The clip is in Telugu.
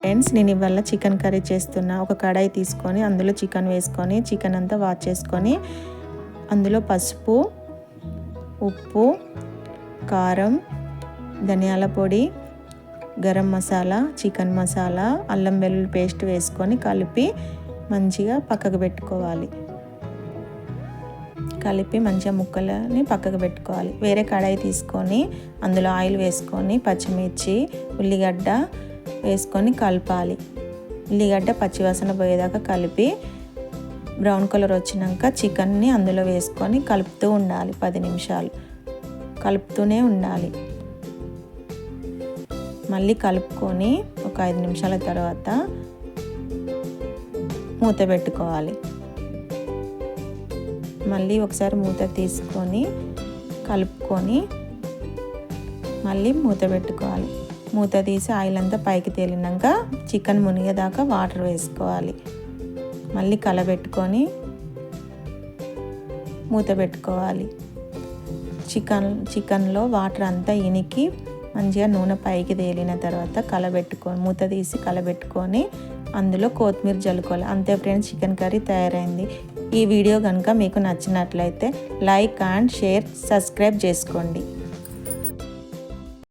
ఫ్రెండ్స్, నేను ఇవాళ చికెన్ కర్రీ చేస్తున్నా. ఒక కడాయి తీసుకొని అందులో చికెన్ వేసుకొని చికెన్ అంతా వాష్ చేసుకొని అందులో పసుపు, ఉప్పు, కారం, ధనియాల పొడి, గరం మసాలా, చికెన్ మసాలా, అల్లం వెల్లుల్లి పేస్ట్ వేసుకొని కలిపి మంచిగా పక్కకు పెట్టుకోవాలి. కలిపి మంచిగా ముక్కలని పక్కకు పెట్టుకోవాలి. వేరే కడాయి తీసుకొని అందులో ఆయిల్ వేసుకొని పచ్చిమిర్చి, ఉల్లిగడ్డ వేసుకొని కలపాలి. ఉల్లిగడ్డ పచ్చివాసన పోయేదాకా కలిపి బ్రౌన్ కలర్ వచ్చినాక చికెన్ని అందులో వేసుకొని కలుపుతూ ఉండాలి. 10 నిమిషాలు కలుపుతూనే ఉండాలి. మళ్ళీ కలుపుకొని ఒక 5 నిమిషాల తర్వాత మూత పెట్టుకోవాలి. మళ్ళీ ఒకసారి మూత తీసుకొని కలుపుకొని మళ్ళీ మూత పెట్టుకోవాలి. మూత తీసి ఆయిల్ అంతా పైకి తేలినాక చికెన్ మునిగేదాకా వాటర్ వేసుకోవాలి. మళ్ళీ కలబెట్టుకొని మూత పెట్టుకోవాలి. చికెన్లో వాటర్ అంతా ఇనికి మంచిగా నూనె పైకి తేలిన తర్వాత మూత తీసి కలబెట్టుకొని అందులో కొత్తిమీర జల్లుకోవాలి. అంతే ఫ్రెండ్స్, చికెన్ కర్రీ తయారైంది. ఈ వీడియో కనుక మీకు నచ్చినట్లయితే లైక్ అండ్ షేర్, సబ్స్క్రైబ్ చేసుకోండి.